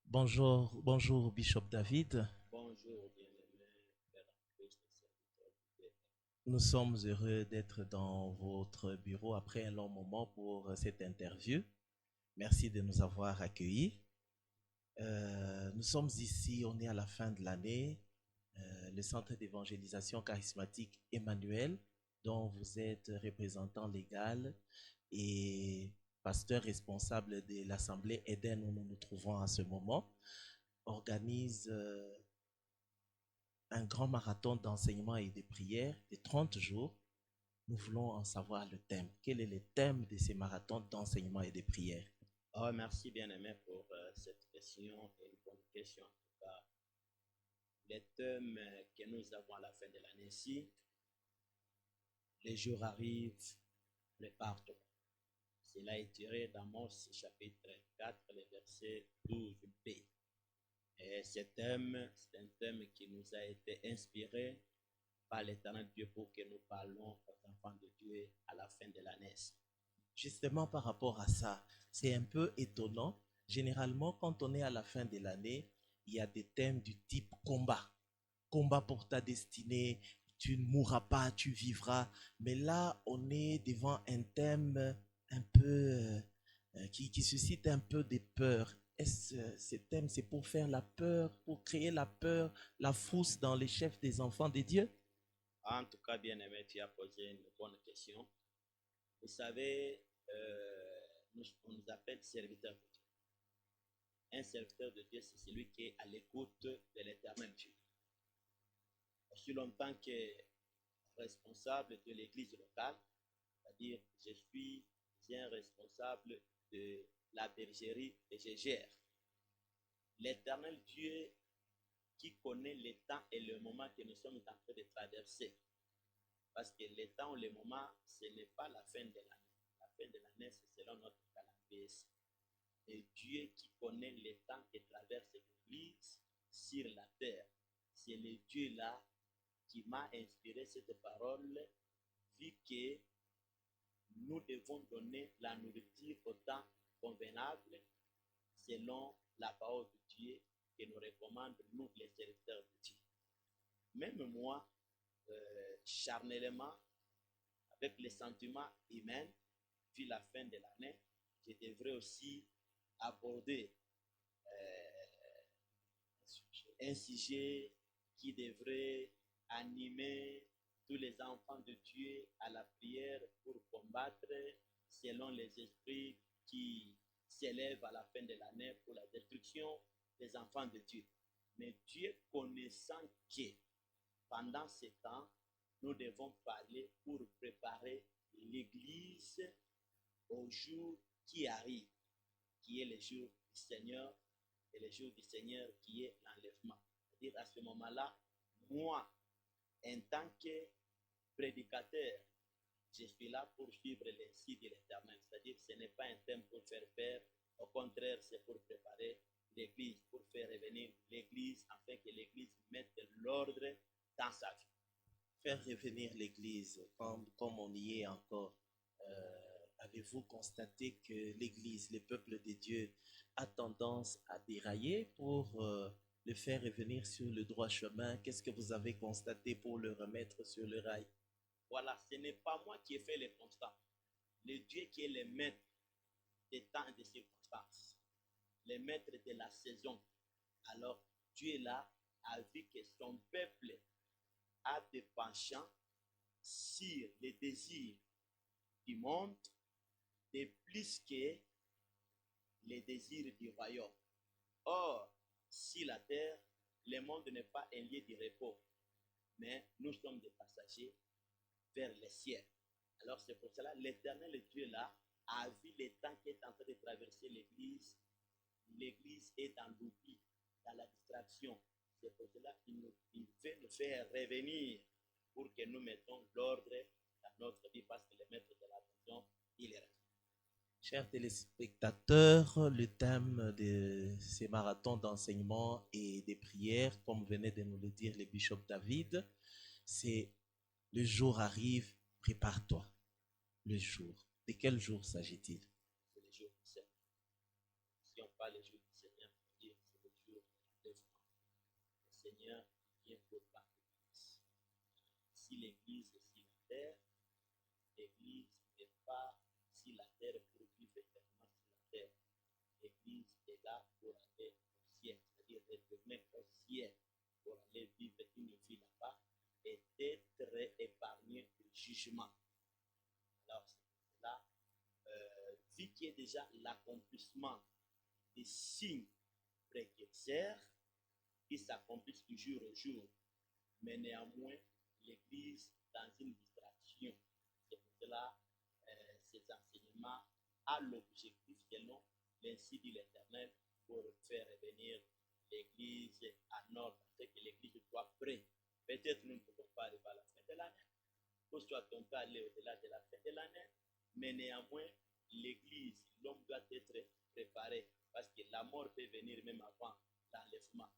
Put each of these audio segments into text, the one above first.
Bonjour Bishop David. Bonjour, bien-aimé Père en Christ, serviteur de Dieu. Nous sommes heureux d'être dans votre bureau après un long moment pour cette interview. Merci de nous avoir accueillis. Nous sommes ici, on est à la fin de l'année, le centre d'évangélisation charismatique Emmanuel, dont vous êtes représentant légal et pasteur responsable de l'Assemblée Éden où nous nous trouvons à ce moment, organise un grand marathon d'enseignement et de prière de 30 jours. Nous voulons en savoir le thème. Quel est le thème de ces marathons d'enseignement et de prière? Oh, merci, bien-aimé, pour cette question et une bonne question. En tout cas, les thèmes que nous avons à la fin de l'année-ci, les jours arrivent, prépare-toi. Cela est tiré d'Amos chapitre 4, le verset 12b. Et ce thème, c'est un thème qui nous a été inspiré par l'Éternel Dieu pour que nous parlons aux enfants de Dieu à la fin de l'année. Justement, par rapport à ça, c'est un peu étonnant. Généralement, quand on est à la fin de l'année, il y a des thèmes du type combat. Combat pour ta destinée, tu ne mourras pas, tu vivras. Mais là, on est devant un thème un peu qui suscite un peu des peurs. Est-ce ce thème, c'est pour faire la peur, pour créer la peur, la frousse dans les chefs des enfants de Dieu? En tout cas, bien-aimé, tu as posé une bonne question. Vous savez, on nous appelle serviteurs de Dieu. Un serviteur de Dieu, c'est celui qui est à l'écoute de l'éternel Dieu. Aussi longtemps que responsable de l'église locale, c'est-à-dire je suis un responsable de la bergerie et je gère. L'éternel Dieu qui connaît le temps et le moment que nous sommes en train de traverser. Parce que le temps ou le moment, ce n'est pas la fin de l'année. La fin de l'année, c'est selon notre calendrier. Et Dieu qui connaît les temps que traverse l'Église sur la terre. C'est le Dieu-là qui m'a inspiré cette parole, vu que nous devons donner la nourriture au temps convenable, selon la parole de Dieu que nous recommande, nous les serviteurs de Dieu. Même moi, charnellement, avec les sentiments humains, vu la fin de l'année, je devrais aussi aborder un sujet qui devrait animer tous les enfants de Dieu à la prière pour combattre selon les esprits qui s'élèvent à la fin de l'année pour la destruction des enfants de Dieu. Mais Dieu connaissant que pendant ce temps, nous devons parler pour préparer l'Église au jour qui arrive, qui est le jour du Seigneur, et le jour du Seigneur qui est l'enlèvement. C'est-à-dire à ce moment-là, moi, en tant que prédicateur, je suis là pour suivre les signes de l'Éternel. C'est-à-dire que ce n'est pas un thème pour faire peur, au contraire, c'est pour préparer l'Église, pour faire revenir l'Église, afin que l'Église mette l'ordre dans sa vie. Faire revenir l'Église, comme on y est encore, avez-vous constaté que l'Église, le peuple de Dieu, a tendance à dérailler pour le faire revenir sur le droit chemin? Qu'est-ce que vous avez constaté pour le remettre sur le rail? Voilà, ce n'est pas moi qui ai fait les constats. Le Dieu qui est le maître des temps et des circonstances, le maître de la saison. Alors, Dieu là a vu que son peuple a des penchants sur les désirs du monde de plus que les désirs du royaume. Or, si la terre, le monde n'est pas un lieu de repos, mais nous sommes des passagers vers le ciel. Alors c'est pour cela l'Éternel Dieu là a vu les temps qui est en train de traverser l'Église. L'Église est dans l'oubli, dans la distraction. C'est pour cela qu'il veut nous faire revenir pour que nous mettons l'ordre dans notre vie, parce que le maître de la maison, il est resté. Chers téléspectateurs, le thème de ces marathons d'enseignement et des prières, comme venait de nous le dire le bishop David, c'est le jour arrive, prépare-toi. Le jour. De quel jour s'agit-il? C'est le jour du Seigneur. Si on parle du jour du Seigneur, c'est l'Église sur la terre. L'Église n'est pas sur la terre pour vivre éternellement sur la terre. L'Église est là pour aller au ciel, c'est-à-dire retourner au ciel pour aller vivre une vie là-bas et d'être épargné du jugement. Alors, c'est là, vu qu'il y a déjà l'accomplissement des signes précurseurs qui s'accomplissent du jour au jour, mais néanmoins, l'Église dans une distraction. C'est pour cela ces enseignements ont l'objectif, selon l'ainsi dit l'Éternel, pour faire revenir l'Église en ordre, c'est que l'Église soit prête. Peut-être nous ne pouvons pas arriver à la fin de l'année, ou soit on peut aller au-delà de la fin de l'année, mais néanmoins, l'Église, l'homme doit être préparé, parce que la mort peut venir même avant l'enlèvement.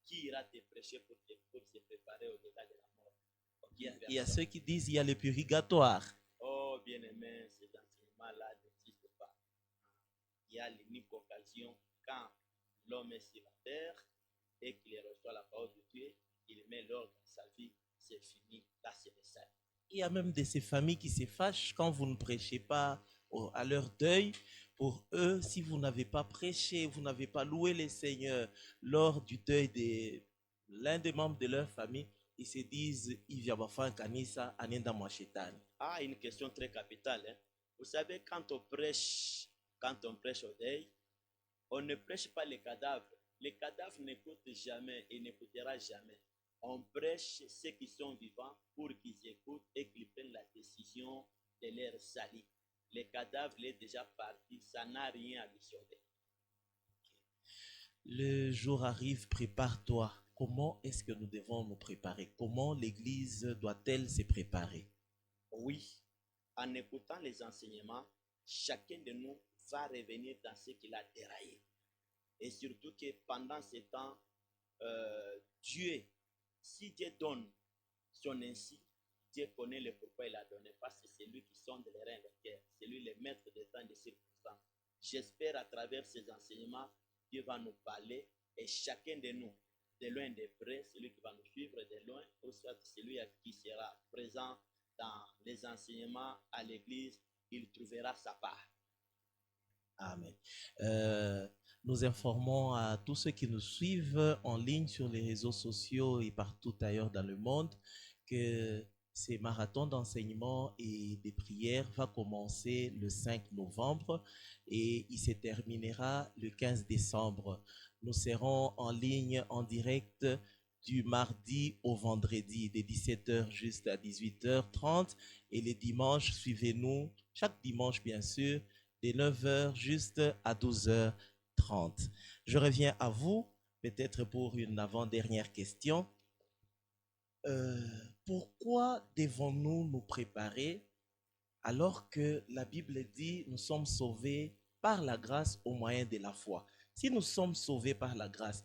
Qui ira te prêcher pour se préparer au-delà de la mort? Il y a ceux qui disent qu'il y a le purgatoire. Oh, bien-aimé, ces enseignements-là n'existent pas. Il y a l'unique occasion quand l'homme est sur la terre et qu'il reçoit la parole de Dieu, il met l'ordre dans sa vie, c'est fini, là c'est le salut. Il y a même de ces familles qui se fâchent quand vous ne prêchez pas à leur deuil. Pour eux, si vous n'avez pas prêché, vous n'avez pas loué le Seigneur lors du deuil de l'un des membres de leur famille, ils se disent, Ah, une question très capitale. Hein? Vous savez, quand on prêche au deuil, on ne prêche pas les cadavres. Les cadavres n'écoutent jamais et n'écoutera jamais. On prêche ceux qui sont vivants pour qu'ils écoutent et qu'ils prennent la décision de leur salut. Les cadavres, il est déjà parti, ça n'a rien à lui sauver. Le jour arrive, prépare-toi. Comment est-ce que nous devons nous préparer? Comment l'Église doit-elle se préparer? Oui, en écoutant les enseignements, chacun de nous va revenir dans ce qu'il a déraillé. Et surtout que pendant ce temps, Dieu, si Dieu donne son ainsi, Dieu connaît le pourquoi il a donné, parce que c'est lui qui sonde les reins de cœur, c'est lui le maître des temps et des circonstances. J'espère à travers ces enseignements, Dieu va nous parler et chacun de nous, de loin de près, celui qui va nous suivre de loin, ou soit celui qui sera présent dans les enseignements à l'église, il trouvera sa part. Amen. Nous informons à tous ceux qui nous suivent en ligne sur les réseaux sociaux et partout ailleurs dans le monde que ces marathons d'enseignement et de prières va commencer le 5 novembre et il se terminera le 15 décembre. Nous serons en ligne en direct du mardi au vendredi, de 17h juste à 18h30 et les dimanches, suivez-nous chaque dimanche bien sûr, de 9h juste à 12h30. Je reviens à vous, peut-être pour une avant-dernière question. Pourquoi devons-nous nous préparer alors que la Bible dit nous sommes sauvés par la grâce au moyen de la foi? Si nous sommes sauvés par la grâce,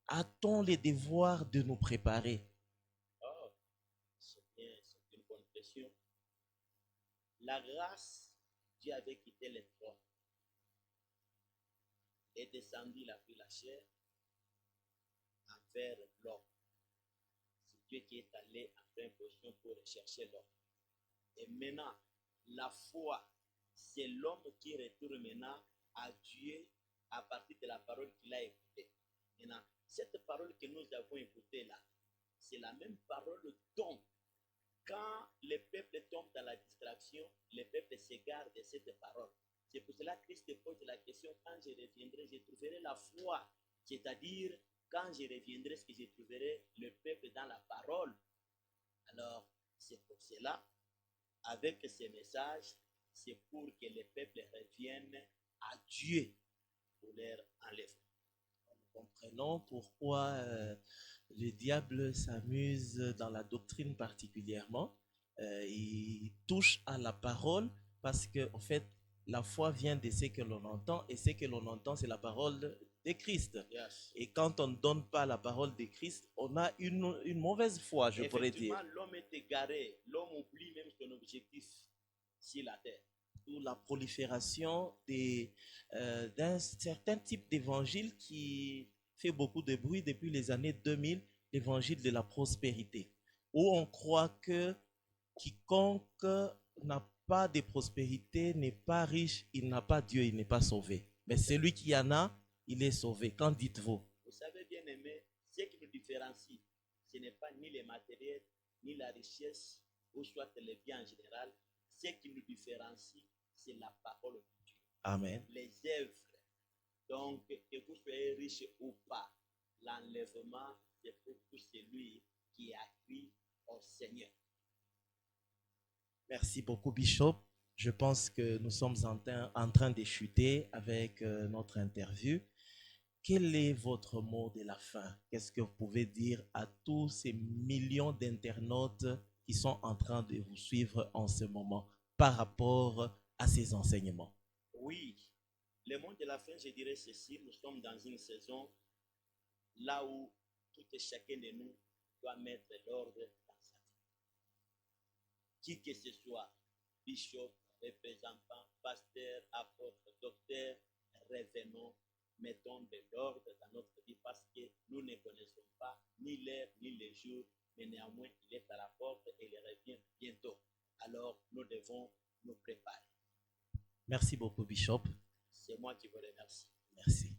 a-t-on le devoir de nous préparer? Oh, c'est une bonne question. La grâce, Dieu avait quitté les trônes et descendu la vie la chair envers l'homme. C'est Dieu qui est allé en pleine position pour rechercher l'homme. Et maintenant, la foi, c'est l'homme qui retourne maintenant à Dieu à partir de la parole qu'il a écoutée. Maintenant, cette parole que nous avons écoutée là, c'est la même parole dont, quand le peuple tombe dans la distraction, le peuple s'égare de cette parole. C'est pour cela que Christ pose la question, quand je reviendrai, je trouverai la foi. C'est-à-dire, quand je reviendrai, est-ce que je trouverai le peuple dans la parole? Alors, c'est pour cela, avec ces messages, c'est pour que les peuples reviennent à Dieu pour leur enlèvement. Nous comprenons pourquoi le diable s'amuse dans la doctrine particulièrement. Il touche à la parole parce que, en fait, la foi vient de ce que l'on entend et ce que l'on entend, c'est la parole de Christ. Yes. Et quand on ne donne pas la parole de Christ, on a une mauvaise foi, je pourrais dire. L'homme est égaré, l'homme oublie même son objectif sur la terre. Ou la prolifération d'un certain type d'évangile qui fait beaucoup de bruit depuis les années 2000, l'évangile de la prospérité, où on croit que quiconque n'a pas de prospérité n'est pas riche, il n'a pas Dieu, il n'est pas sauvé. Mais celui qui en a, il est sauvé. Qu'en dites-vous? Vous savez, bien aimé, ce qui nous différencie, ce n'est pas ni les matériels, ni la richesse, ou soit les biens en général. Ce qui nous différencie, c'est la parole de Dieu. Amen. Les œuvres. Donc, que vous soyez riche ou pas, l'enlèvement, c'est pour tout celui qui a cru au Seigneur. Merci beaucoup, Bishop. Je pense que nous sommes en train de chuter avec notre interview. Quel est votre mot de la fin? Qu'est-ce que vous pouvez dire à tous ces millions d'internautes qui sont en train de vous suivre en ce moment par rapport à ces enseignements? Oui, le mot de la fin, je dirais ceci, nous sommes dans une saison là où tout et chacun de nous doit mettre l'ordre dans sa vie. Qui que ce soit, bishop, représentant, pasteur, apôtre, docteur, revenons, mettons de l'ordre dans notre vie parce que nous ne connaissons pas ni l'heure ni le jour, mais néanmoins il est à la porte et il revient bientôt. Alors nous devons nous préparer. Merci beaucoup, Bishop. C'est moi qui vous remercie. Merci.